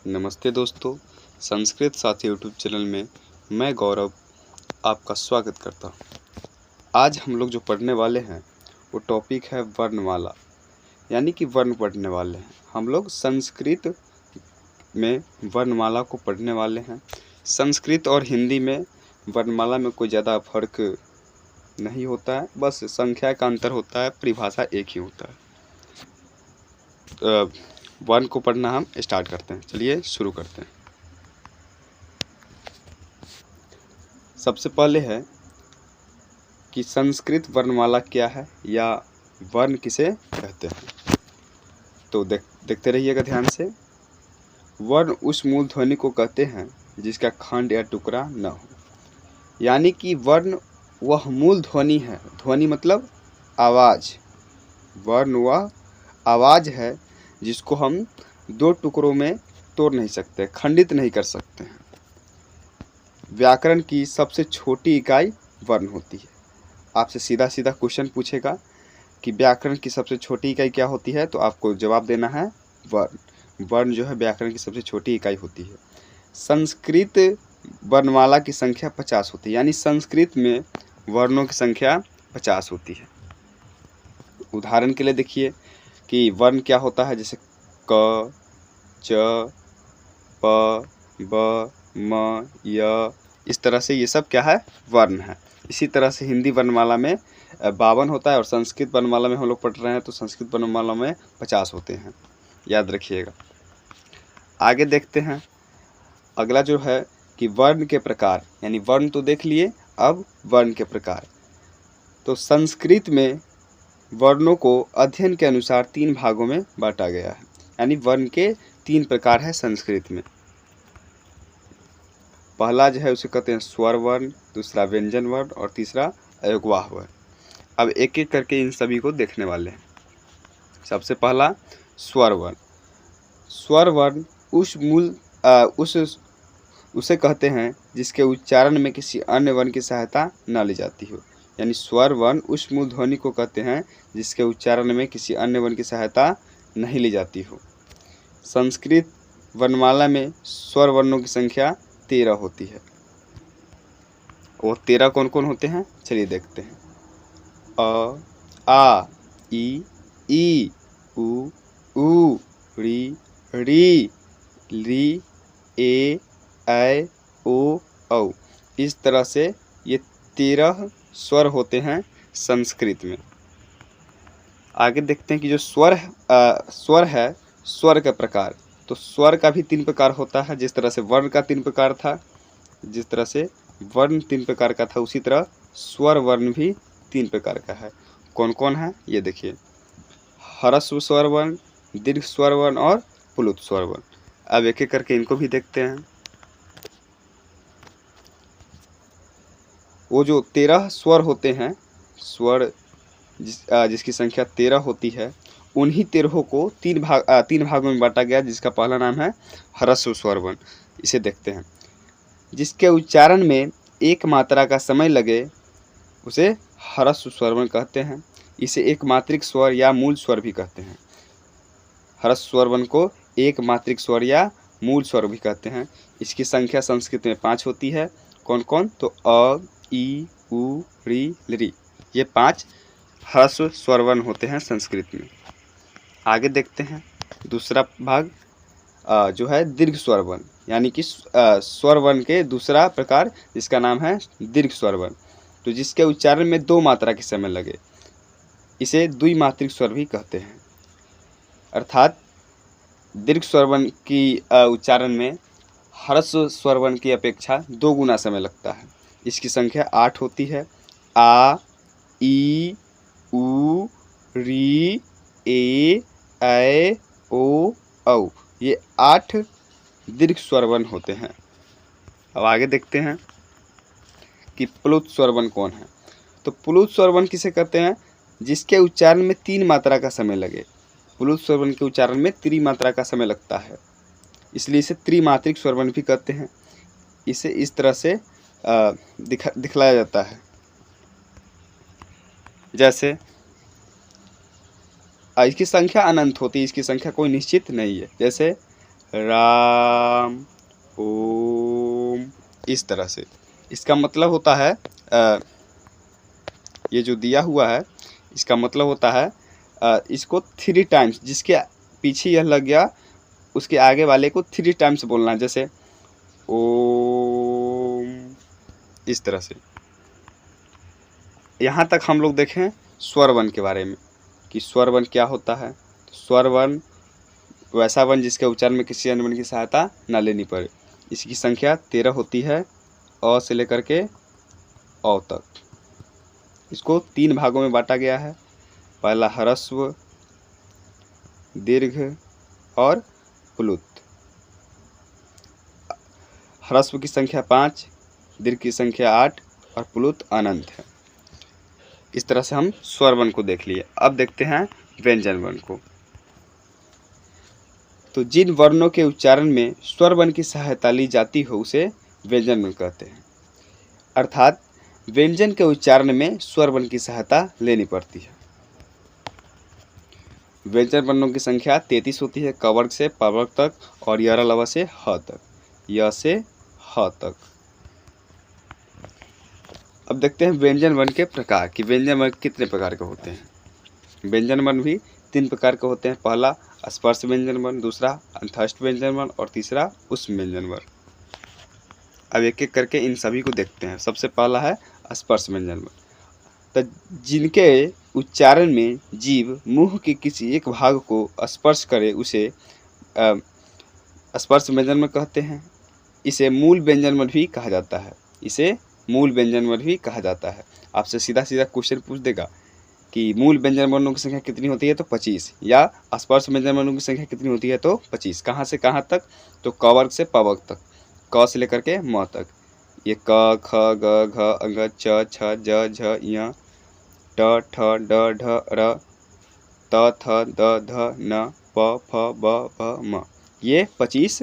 नमस्ते दोस्तों, संस्कृत साथी यूट्यूब चैनल में मैं गौरव आपका स्वागत करता हूँ। आज हम लोग जो पढ़ने वाले हैं वो टॉपिक है वर्णमाला, यानी कि वर्ण पढ़ने वाले हैं। हम लोग संस्कृत में वर्णमाला को पढ़ने वाले हैं। संस्कृत और हिंदी में वर्णमाला में कोई ज़्यादा फर्क नहीं होता है, बस संख्या का अंतर होता है, परिभाषा एक ही होता है। वर्ण को पढ़ना हम स्टार्ट करते हैं। चलिए शुरू करते हैं। सबसे पहले है कि संस्कृत वर्णमाला क्या है या वर्ण किसे कहते हैं। तो देखते रहिएगा ध्यान से। वर्ण उस मूल ध्वनि को कहते हैं जिसका खंड या टुकड़ा न हो, यानी कि वर्ण वह मूल ध्वनि है। ध्वनि मतलब आवाज़। वर्ण वह आवाज़ है जिसको हम दो टुकड़ों में तोड़ नहीं सकते, खंडित नहीं कर सकते हैं। व्याकरण की सबसे छोटी इकाई वर्ण होती है। आपसे सीधा सीधा क्वेश्चन पूछेगा कि व्याकरण की सबसे छोटी इकाई क्या होती है, तो आपको जवाब देना है वर्ण। वर्ण जो है व्याकरण की सबसे छोटी इकाई होती है। संस्कृत वर्णमाला की संख्या 50 होती है, यानी संस्कृत में वर्णों की संख्या 50 होती है। उदाहरण के लिए देखिए कि वर्ण क्या होता है, जैसे क, च, प, ब, म, य, इस तरह से ये सब क्या है, वर्ण है। इसी तरह से हिंदी वर्णमाला में 52 होता है और संस्कृत वर्णमाला में हम लोग पढ़ रहे हैं तो संस्कृत वर्णमाला में 50 होते हैं, याद रखिएगा। आगे देखते हैं। अगला जो है कि वर्ण के प्रकार, यानी वर्ण तो देख लिए, अब वर्ण के प्रकार। तो संस्कृत में वर्णों को अध्ययन के अनुसार 3 भागों में बांटा गया है, यानी वर्ण के 3 प्रकार है संस्कृत में। पहला जो है उसे कहते हैं स्वर वर्ण, दूसरा व्यंजन वर्ण और तीसरा अयोगवाह वर्ण। अब एक एक करके इन सभी को देखने वाले हैं। सबसे पहला स्वर वर्ण। स्वर वर्ण उसे कहते हैं जिसके उच्चारण में किसी अन्य वर्ण की सहायता न ली जाती हो, यानी स्वर वर्ण उस मूल ध्वनि को कहते हैं जिसके उच्चारण में किसी अन्य वर्ण की सहायता नहीं ली जाती हो। संस्कृत वर्णमाला में स्वर वर्णों की संख्या 13 होती है। वो 13 कौन कौन होते हैं, चलिए देखते हैं। अ, आ, ई, उ, री, ली, ए, ऐ, ओ, औ। इस तरह से ये 13 स्वर होते हैं संस्कृत में। आगे देखते हैं कि जो स्वर है, स्वर का प्रकार। तो स्वर का भी 3 प्रकार होता है। जिस तरह से वर्ण का 3 प्रकार था, जिस तरह से वर्ण 3 प्रकार का था, उसी तरह स्वर वर्ण भी 3 प्रकार का है। कौन कौन है ये देखिए। ह्रस्व स्वर वर्ण, दीर्घ स्वर वर्ण और प्लुत स्वर वर्ण। अब एक एक करके इनको भी देखते हैं। वो जो 13 स्वर होते हैं, स्वर जिसकी संख्या 13 होती है, उन्हीं 13 को 3 भागों में बांटा गया, जिसका पहला नाम है ह्रस्व स्वर वर्ण। इसे देखते हैं। जिसके उच्चारण में एक मात्रा का समय लगे उसे ह्रस्व स्वर वर्ण कहते हैं। इसे एक मात्रिक स्वर या मूल स्वर भी कहते हैं। ह्रस्व स्वर वर्ण को एक मात्रिक स्वर या मूल स्वर भी कहते हैं। इसकी संख्या संस्कृत में 5 होती है। कौन कौन, तो अ, ई, उ, री, ये 5 ह्रस्व स्वर वर्ण होते हैं संस्कृत में। आगे देखते हैं दूसरा भाग जो है दीर्घ स्वर वर्ण, यानी कि स्वर वर्ण के दूसरा प्रकार, जिसका नाम है दीर्घ स्वर वर्ण। तो जिसके उच्चारण में 2 मात्रा के समय लगे, इसे द्विमात्रिक स्वर भी कहते हैं। अर्थात दीर्घ स्वर वर्ण की उच्चारण में ह्रस्व स्वर वर्ण की अपेक्षा 2 गुना समय लगता है। इसकी संख्या 8 होती है। आ, ई, उ, री, ए, ऐ, ओ, औ। ये 8 दीर्घ स्वर वर्ण होते हैं। अब आगे देखते हैं कि प्लुत स्वर वर्ण कौन है। तो प्लुत स्वर वर्ण किसे कहते हैं, जिसके उच्चारण में 3 मात्रा का समय लगे। प्लुत स्वर वर्ण के उच्चारण में 3 मात्रा का समय लगता है, इसलिए इसे त्रिमात्रिक स्वर वर्ण भी कहते हैं। इसे इस तरह से दिखलाया जाता है, जैसे इसकी संख्या अनंत होती है, इसकी संख्या कोई निश्चित नहीं है। जैसे राम, ओम, इस तरह से। इसका मतलब होता है ये जो दिया हुआ है इसका मतलब होता है इसको 3 टाइम्स, जिसके पीछे यह लग गया उसके आगे वाले को 3 टाइम्स बोलना है, जैसे ओम, इस तरह से। यहाँ तक हम लोग देखें स्वर वर्ण के बारे में कि स्वर वर्ण क्या होता है। स्वर वर्ण वैसा वर्ण जिसके उच्चारण में किसी अन्य वर्ण की सहायता न लेनी पड़े। इसकी संख्या 13 होती है, अ से लेकर के औ तक। इसको 3 भागों में बांटा गया है। पहला ह्रस्व, दीर्घ और प्लुत। ह्रस्व की संख्या 5, दीर्घ की संख्या 8 और प्लुत अनंत है। इस तरह से हम स्वर वर्ण को देख लिए। अब देखते हैं व्यंजन वर्ण को। तो जिन वर्णों के उच्चारण में स्वर वर्ण की सहायता ली जाती हो उसे व्यंजन वर्ण कहते हैं। अर्थात व्यंजन के उच्चारण में स्वर वर्ण की सहायता लेनी पड़ती है। व्यंजन वर्णों की संख्या 33 होती है, क वर्ग से प वर्ग तक और य लव से ह तक, य से ह तक। अब देखते हैं व्यंजन वर्ण के प्रकार कि व्यंजन वर्ण कितने प्रकार के होते हैं। व्यंजन वर्ण भी 3 प्रकार के होते हैं। पहला स्पर्श व्यंजन वर्ण, दूसरा अंतःस्थ व्यंजन वर्ण और तीसरा उष्म व्यंजन वर्ण। अब एक एक करके इन सभी को देखते हैं। सबसे पहला है स्पर्श व्यंजन वर्ण। तो जिनके उच्चारण में जीभ मुंह के किसी एक भाग को स्पर्श करे उसे स्पर्श व्यंजन वर्ण कहते हैं। इसे मूल व्यंजन वर्ण भी कहा जाता है। इसे मूल व्यंजन वर्ण भी कहा जाता है। आपसे सीधा सीधा क्वेश्चन पूछ देगा कि मूल व्यंजन वर्णों की संख्या कितनी होती है, तो 25, या स्पर्श व्यंजन वर्णों की संख्या कितनी होती है, तो 25। कहाँ से कहाँ तक, तो क वर्ग से प वर्ग तक, क से लेकर के म तक। ये क, ख, ग, घ, अंग, च, छ, ज, झ, ञ, ट, ठ, ड, ढ, र, त, थ, द, ध, न, प, फ, ब, भ, म। ये 25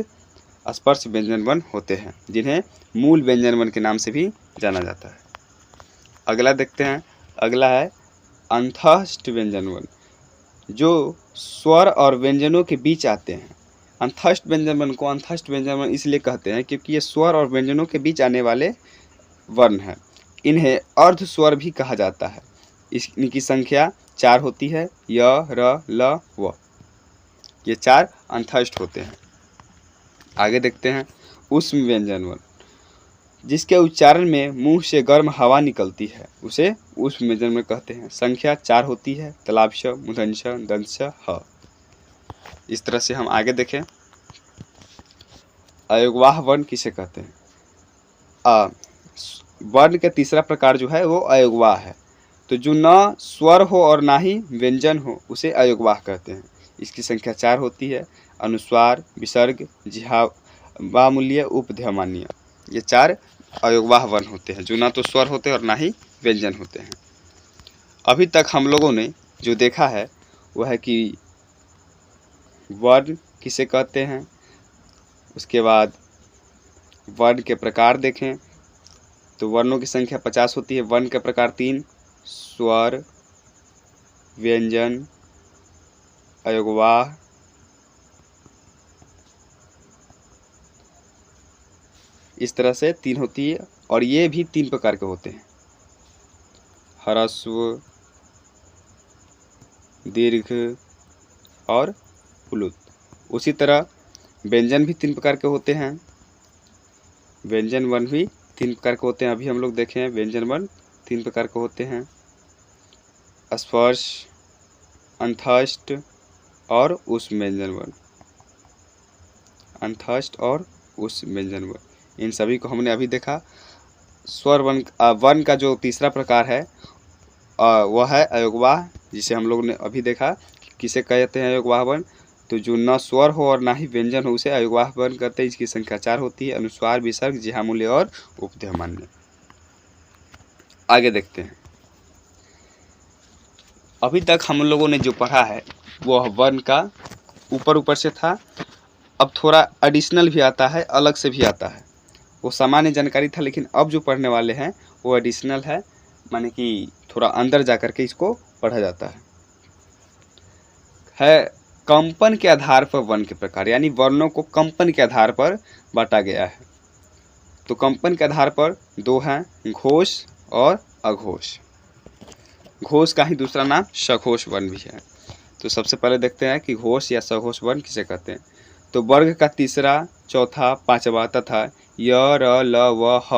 स्पर्श व्यंजन वर्ण होते हैं, जिन्हें मूल व्यंजन वर्ण के नाम से भी जाना जाता है। अगला देखते हैं। अगला है अंतःस्थ व्यंजन वर्ण, जो स्वर और व्यंजनों के बीच आते हैं। अंतःस्थ व्यंजन वर्ण को अंतःस्थ व्यंजन वर्ण इसलिए कहते हैं क्योंकि ये स्वर और व्यंजनों के बीच आने वाले वर्ण हैं। इन्हें अर्ध स्वर भी कहा जाता है। इनकी संख्या 4 होती है, य, र, ल, व। ये 4 अंतःस्थ होते हैं। आगे देखते हैं उष्म व्यंजन वर्ण, जिसके उच्चारण में मुंह से गर्म हवा निकलती है उसे उष्म व्यंजन वर्ण कहते हैं। संख्या 4 होती है, तलाभ, मूर्धन्य, दंत, ह। इस तरह से हम आगे देखें। अयोगवाह वर्ण किसे कहते हैं। वर्ण का तीसरा प्रकार जो है वो अयोगवाह है। तो जो न स्वर हो और ना ही व्यंजन हो उसे अयोगवाह कहते हैं। इसकी संख्या 4 होती है, अनुस्वार, विसर्ग, जिह्वामूल्य, उपध्मानीय। ये 4 अयोगवाह वर्ण होते हैं, जो ना तो स्वर होते हैं और ना ही व्यंजन होते हैं। अभी तक हम लोगों ने जो देखा है वह है कि वर्ण किसे कहते हैं, उसके बाद वर्ण के प्रकार देखें। तो वर्णों की संख्या 50 होती है। वर्ण के प्रकार 3, स्वर, व्यंजन, अयोगवाह, इस तरह से 3 होती है। और ये भी 3 प्रकार के होते हैं, ह्रस्व, दीर्घ और प्लुत। उसी तरह व्यंजन भी 3 प्रकार के होते हैं। व्यंजन वर्ण भी 3 प्रकार के होते हैं। अभी हम लोग देखें व्यंजन वर्ण 3 प्रकार के होते हैं, स्पर्श, अंतःस्थ और उष्म व्यंजन वर्ण। अंतःस्थ और उष्म व्यंजन वर्ण, इन सभी को हमने अभी देखा। स्वर वर्ण का जो तीसरा प्रकार है वह है अयोगवाह, जिसे हम लोग ने अभी देखा किसे कहते हैं अयोगवाह वर्ण। तो जो न स्वर हो और ना ही व्यंजन हो उसे अयोगवाह वर्ण कहते हैं। इसकी संख्या 4 होती है, अनुस्वार, विसर्ग, जिह्वामूल्य और उपध्मानीय। आगे देखते हैं। अभी तक हम लोगों ने जो पढ़ा है वह वर्ण का ऊपर ऊपर से था। अब थोड़ा एडिशनल भी आता है, अलग से भी आता है। वो सामान्य जानकारी था, लेकिन अब जो पढ़ने वाले हैं वो एडिशनल है, माने कि थोड़ा अंदर जा कर के इसको पढ़ा जाता है। कंपन के आधार पर वर्ण के प्रकार, यानी वर्णों को कंपन के आधार पर बांटा गया है। तो कंपन के आधार पर दो हैं, घोष और अघोष। घोष का ही दूसरा नाम सघोष वर्ण भी है। तो सबसे पहले देखते हैं कि घोष या सघोष वर्ण किसे कहते हैं। तो वर्ग का तीसरा, चौथा, पांचवा तथा य, र, ल, व, ह।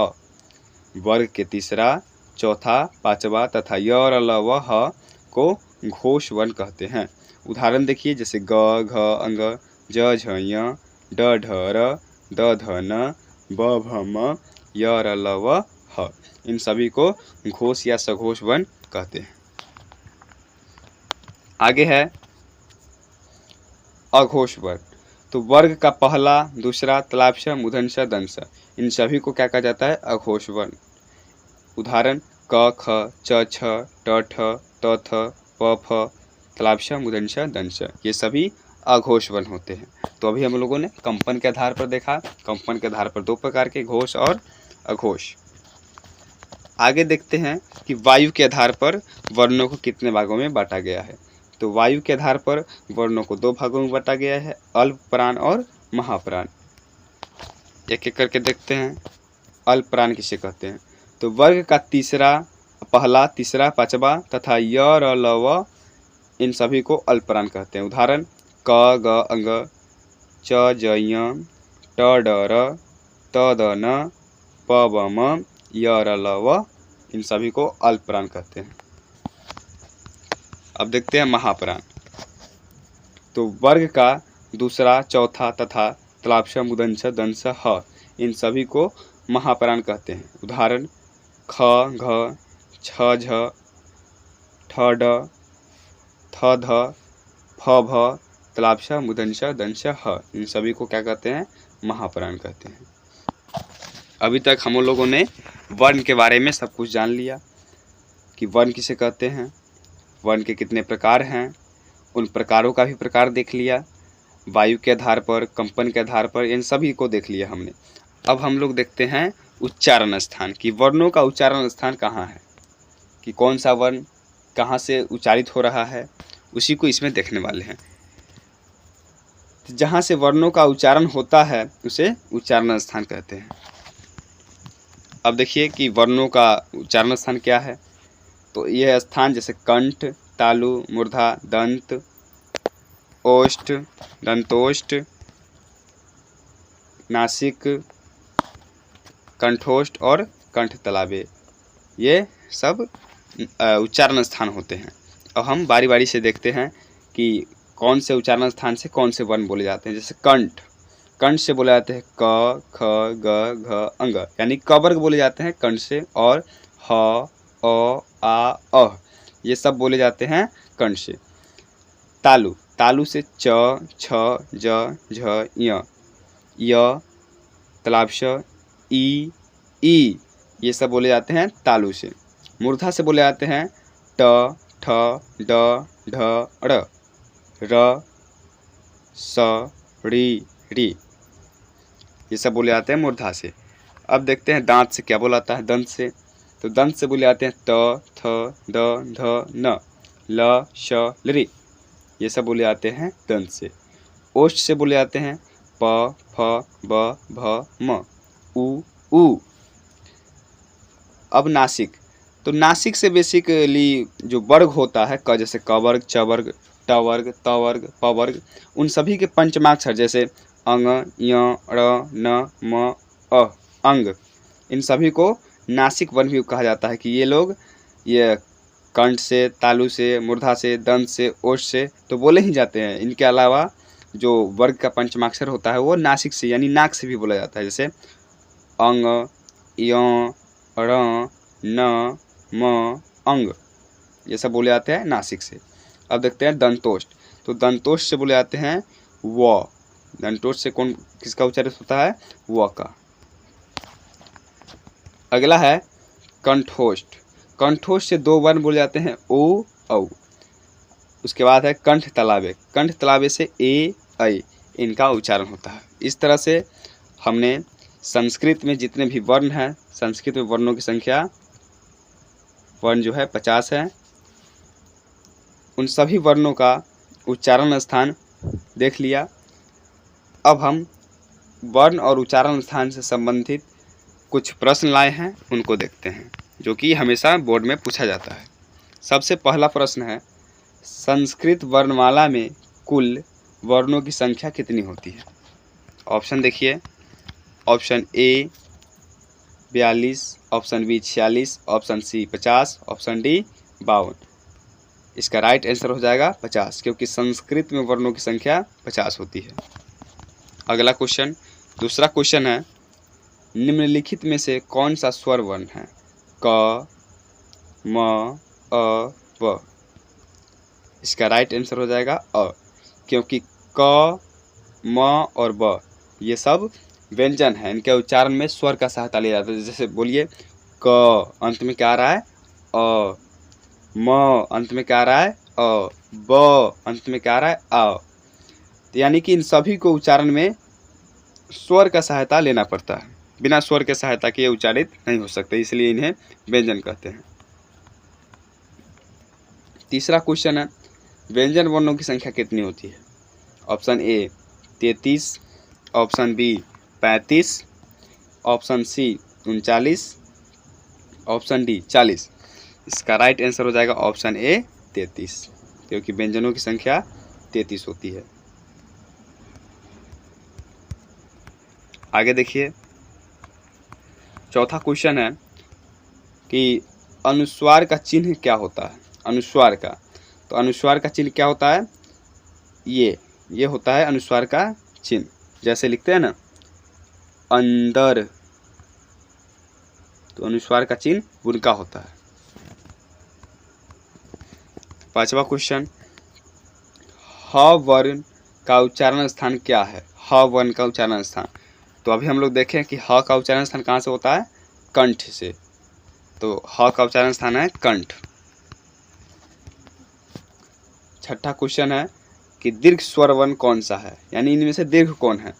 वर्ग के तीसरा, चौथा, पांचवा तथा य, र, ल, व, ह को घोष वर्ण कहते हैं। उदाहरण देखिए, जैसे ग, घ, अंग, ज, झ, ञ, ड, ढ, र, द, ध, न, ब, भ, म, य, र, ल, व, ह। इन सभी को घोष या सघोष वर्ण कहते हैं। आगे है अघोष वर्ण। तो वर्ग का पहला, दूसरा, तलाभ्ष, मूर्धन्य, दंश, इन सभी को क्या कहा जाता है? अघोष वर्ण। उदाहरण क, ख, च, छ, ट, ठ, त, थ, प, फ, तलाभ्ष, मूर्धन्य, दंश, ये सभी अघोष वर्ण होते हैं। तो अभी हम लोगों ने कंपन के आधार पर देखा। कंपन के आधार पर दो प्रकार के, घोष और अघोष। आगे देखते हैं कि वायु के आधार पर वर्णों को कितने भागों में बांटा गया है। तो वायु के आधार पर वर्णों को दो भागों में बांटा गया है, अल्प प्राण और महाप्राण। एक एक करके देखते हैं। अल्प प्राण किसे कहते हैं? तो वर्ग का तीसरा, पहला, तीसरा, पांचवा तथा य, र, ल, व, इन सभी को अल्प प्राण कहते हैं। उदाहरण क, ग, अंग, च, ज, ञ, ट, ड, र, त, द, न, प, ब, म, य, र, ल, व, इन सभी को अल्प प्राण कहते हैं। अब देखते हैं महाप्राण। तो वर्ग का दूसरा, चौथा तथा तलाभ्ष, मूर्धन्य, दंश, ह, इन सभी को महाप्राण कहते हैं। उदाहरण ख, घ, छ, झ, ठ, ड, थ, ध, फ, भ, तलाभ्ष, मूर्धन्य, दंश, ह, इन सभी को क्या कहते हैं? महाप्राण कहते हैं। अभी तक हम लोगों ने वर्ण के बारे में सब कुछ जान लिया कि वर्ण किसे कहते हैं, वर्ण के कितने प्रकार हैं, उन प्रकारों का भी प्रकार देख लिया। वायु के आधार पर, कंपन के आधार पर, इन सभी को देख लिया हमने। अब हम लोग देखते हैं उच्चारण स्थान, कि वर्णों का उच्चारण स्थान कहाँ है, कि कौन सा वर्ण कहाँ से उच्चारित हो रहा है, उसी को इसमें देखने वाले हैं। जहाँ से वर्णों का उच्चारण होता है उसे उच्चारण स्थान कहते हैं। अब देखिए कि वर्णों का उच्चारण स्थान क्या है। तो यह स्थान जैसे कंठ, तालु, मूर्धा, दंत, ओष्ठ, दंतोष्ठ, नासिक, कंठोष्ठ और कंठ तलावे, ये सब उच्चारण स्थान होते हैं। अब हम बारी बारी से देखते हैं कि कौन से उच्चारण स्थान से कौन से वर्ण बोले जाते हैं। जैसे कंठ, कंठ से बोले जाते हैं क, ख, ग, घ, अंग, यानी क वर्ग बोले जाते हैं कंठ से, और ह, अ, आ, अ, ये सब बोले जाते हैं कंठ से। तालु, तालु से च, छ, ज, झ, य, तलाभ्ष, ई, ये सब बोले जाते हैं तालु से। मूर्धा से बोले जाते हैं ट, ठ, ड, ढ, र, स, री, ये सब बोले जाते हैं मूर्धा से। अब देखते हैं दांत से क्या बोला जाता है। दंत से, तो दंत से बोले जाते हैं त, थ, द, ध, न, ल, श, री, ये सब बोले जाते हैं दंत से। ओष्ठ से बोले जाते हैं प, फ, ब, भ, म, उ। अब नासिक, तो नासिक से बेसिकली जो वर्ग होता है क, जैसे क वर्ग, च वर्ग, ट वर्ग, त वर्ग, प वर्ग, उन सभी के पंचमाक्षर जैसे अंग, य, ण, न, म, अ, अंग, इन सभी को नासिक वर्ण भी कहा जाता है। कि ये लोग ये कंठ से, तालु से, मूर्धा से, दंत से, ओष्ठ से तो बोले ही जाते हैं। इनके अलावा जो वर्ग का पंचमाक्षर होता है वो नासिक से यानी नाक से भी बोला जाता है। जैसे अंग, य, ण, न, म, अंग, ये सब बोले जाते हैं नासिक से। अब देखते हैं दंतोष्ठ, तो दंतोष्ठ से बोले जाते हैं व। दंतोष्ठ से कौन किसका उच्चारण होता है? व का। अगला है कंठोष्ठ, कंठोष्ठ से दो वर्ण बोले जाते हैं ओ, औ। उसके बाद है कंठ तलावे, कंठ तलावे से ए, ऐ, इनका उच्चारण होता है। इस तरह से हमने संस्कृत में जितने भी वर्ण हैं, संस्कृत में वर्णों की संख्या वर्ण जो है 50 है, उन सभी वर्णों का उच्चारण स्थान देख लिया। अब हम वर्ण और उच्चारण स्थान से संबंधित कुछ प्रश्न लाए हैं, उनको देखते हैं, जो कि हमेशा बोर्ड में पूछा जाता है। सबसे पहला प्रश्न है, संस्कृत वर्णमाला में कुल वर्णों की संख्या कितनी होती है? ऑप्शन देखिए, option A 42, option B 46, option C 50, option D 52। इसका राइट आंसर हो जाएगा 50, क्योंकि संस्कृत में वर्णों की संख्या 50 होती है। अगला क्वेश्चन, दूसरा क्वेश्चन है, निम्नलिखित में से कौन सा स्वर वर्ण है? क, म, अ, व। इसका राइट आंसर हो जाएगा अ, क्योंकि क, म और ब ये सब व्यंजन है, इनके उच्चारण में स्वर का सहायता लिया जाता है। जैसे बोलिए, क अंत में क्या आ रहा है? अ। म अंत में क्या आ रहा है? अ। ब अंत में क्या आ रहा है? अ। तो यानी कि इन सभी को उच्चारण में स्वर का सहायता लेना पड़ता है, बिना स्वर के सहायता के उच्चारित नहीं हो सकते, इसलिए इन्हें व्यंजन कहते हैं। तीसरा क्वेश्चन है, व्यंजन वर्णों की संख्या कितनी होती है? Option A 33, option B 35, option C 39, option D 40। इसका राइट आंसर हो जाएगा ऑप्शन ए 33, क्योंकि व्यंजनों की संख्या 33 होती है। आगे देखिए, चौथा क्वेश्चन है कि अनुस्वार का चिन्ह क्या होता है? अनुस्वार का, तो अनुस्वार का चिन्ह क्या होता है? ये होता है अनुस्वार का चिन्ह। जैसे लिखते हैं ना अंदर, तो अनुस्वार का चिन्ह उनका होता है। पांचवा क्वेश्चन, ह वर्ण का उच्चारण स्थान क्या है? ह वर्ण का उच्चारण स्थान, तो अभी हम लोग देखें कि ह का उच्चारण स्थान कहाँ से होता है? कंठ से। तो ह का उच्चारण स्थान है कंठ। छठा क्वेश्चन है कि दीर्घ स्वर वर्ण कौन सा है, यानी इनमें से दीर्घ कौन है?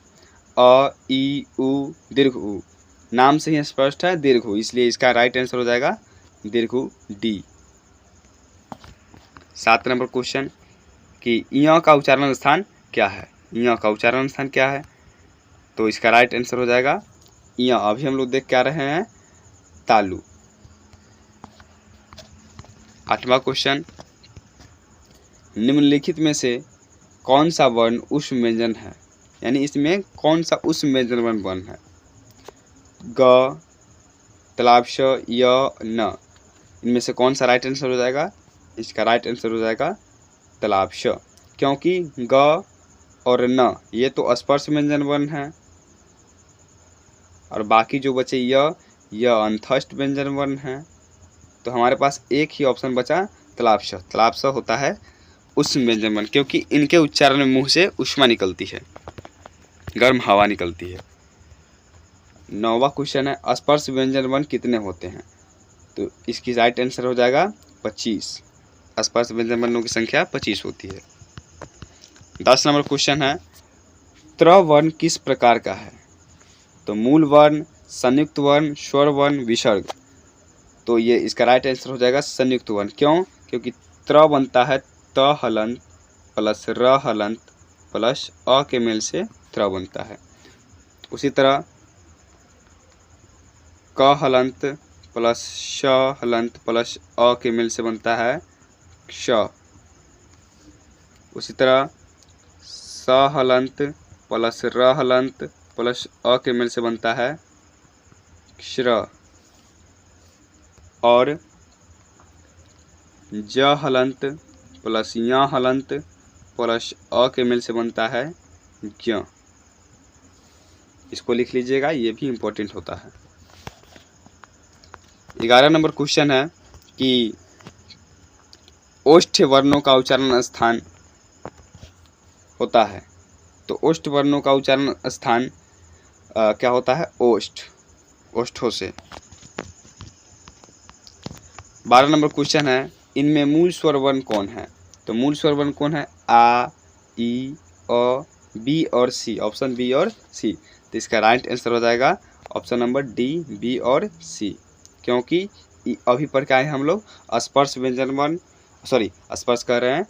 अ, ई, उ, दीर्घ उ। नाम से ही स्पष्ट है दीर्घ उ, इसलिए इसका राइट आंसर हो जाएगा दीर्घ उ, डी। 7 नंबर क्वेश्चन कि य का उच्चारण स्थान क्या है? य का उच्चारण स्थान क्या है? तो इसका राइट आंसर हो जाएगा य। अभी हम लोग देख के आ रहे हैं तालु। 8वां क्वेश्चन, निम्नलिखित में से कौन सा वर्ण उष्म व्यंजन है, यानी इसमें कौन सा उष्म व्यंजन वर्ण है? ग, तलाब श, य, न। इनमें से कौन सा राइट आंसर हो जाएगा? इसका राइट आंसर हो जाएगा तलाब श, क्योंकि ग और न ये तो स्पर्श व्यंजन वर्ण है, और बाकी जो बचे य अंतस्थ व्यंजन वर्ण है। तो हमारे पास एक ही ऑप्शन बचा तलाब श। तलाब श होता है उष्म व्यंजन वर्ण, क्योंकि इनके उच्चारण में मुंह से ऊष्मा निकलती है, गर्म हवा निकलती है। 9वां क्वेश्चन है, स्पर्श व्यंजन वर्ण कितने होते हैं? तो इसकी राइट आंसर हो जाएगा 25। स्पर्श व्यंजन वर्णों की संख्या 25 होती है। 10 नंबर क्वेश्चन है, त्र वर्ण किस प्रकार का है? तो मूल वर्ण, संयुक्त वर्ण, स्वर वर्ण, विसर्ग। तो ये इसका राइट आंसर हो जाएगा संयुक्त वर्ण। क्यों? क्योंकि त्र बनता है त हलंत प्लस र हलंत प्लस अ के मेल से त्र बनता है। उसी तरह क हलंत प्लस श हलंत प्लस अ के मेल से बनता है क्ष। उसी तरह स हलंत प्लस र हलंत प्लस अ के मेल से बनता है क्ष्र। और ज हलंत प्लस य हलंत प्लस अ के मेल से बनता है ज्ञ। इसको लिख लीजिएगा, ये भी इम्पोर्टेंट होता है। 11 नंबर क्वेश्चन है कि ओष्ठ वर्णों का उच्चारण स्थान होता है। तो ओष्ठ वर्णों का उच्चारण स्थान क्या होता है? ओष्ठ, ओष्ठों से। 12 नंबर क्वेश्चन है, इनमें मूल स्वर वर्ण कौन है? तो मूल स्वर वर्ण कौन है? आ, ई, अ, बी और सी। ऑप्शन बी और सी। तो इसका राइट आंसर हो जाएगा ऑप्शन नंबर डी, बी और सी, क्योंकि अभी पर क्या है हम लोग स्पर्श व्यंजन वर्ण, स्पर्श कह रहे हैं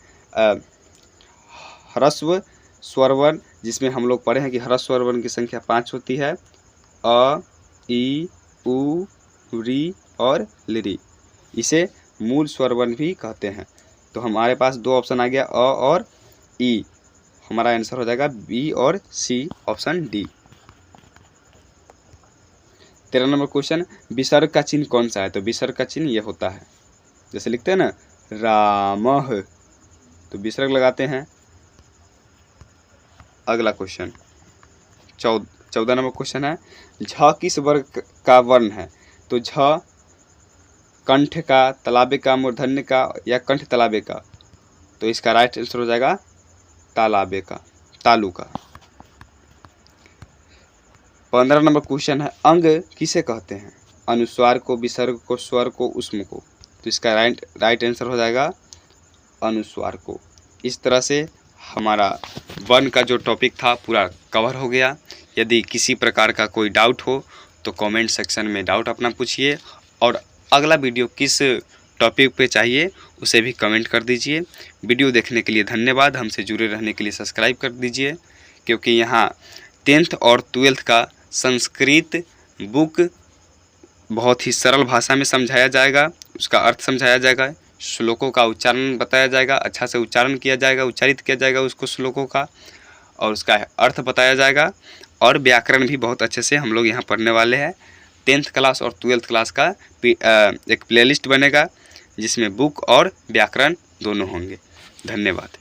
ह्रस्व स्वर वर्ण, जिसमें हम लोग पढ़े हैं कि ह्रस्व स्वर वर्ण की संख्या 5 होती है, अ, ई, उ, री और लिरी। इसे मूल स्वर वर्ण भी कहते हैं। तो हमारे पास 2 ऑप्शन आ गया, अ और ई। हमारा आंसर हो जाएगा बी और सी, ऑप्शन डी। 13 नंबर क्वेश्चन, विसर्ग का चिन्ह कौन सा है? तो विसर्ग का चिन्ह ये होता है, जैसे लिखते हैं ना रामः, तो विसर्ग लगाते हैं। अगला क्वेश्चन 14 नंबर क्वेश्चन है, झ किस वर्ग का वर्ण है? तो झ कंठ का, तलाबे का, मूर्धन्य का या कंठ तलाबे का? तो इसका राइट आंसर हो जाएगा तालाबे का, तालु का। 15 नंबर क्वेश्चन है, अंग किसे कहते हैं? अनुस्वार को, विसर्ग को, स्वर को, ऊष्म को? तो इसका राइट आंसर हो जाएगा अनुस्वार को। इस तरह से हमारा वर्ण का जो टॉपिक था पूरा कवर हो गया। यदि किसी प्रकार का कोई डाउट हो तो कमेंट सेक्शन में डाउट अपना पूछिए, और अगला वीडियो किस टॉपिक पे चाहिए उसे भी कमेंट कर दीजिए। वीडियो देखने के लिए धन्यवाद। हमसे जुड़े रहने के लिए सब्सक्राइब कर दीजिए, क्योंकि यहाँ 10th और 12th का संस्कृत बुक बहुत ही सरल भाषा में समझाया जाएगा, उसका अर्थ समझाया जाएगा, श्लोकों का उच्चारण बताया जाएगा, अच्छा से उच्चारण किया जाएगा, उच्चारित किया जाएगा उसको श्लोकों का, और उसका अर्थ बताया जाएगा, और व्याकरण भी बहुत अच्छे से हम लोग यहाँ पढ़ने वाले हैं। 10th क्लास और 12th क्लास का एक प्लेलिस्ट बनेगा जिसमें बुक और व्याकरण दोनों होंगे। धन्यवाद।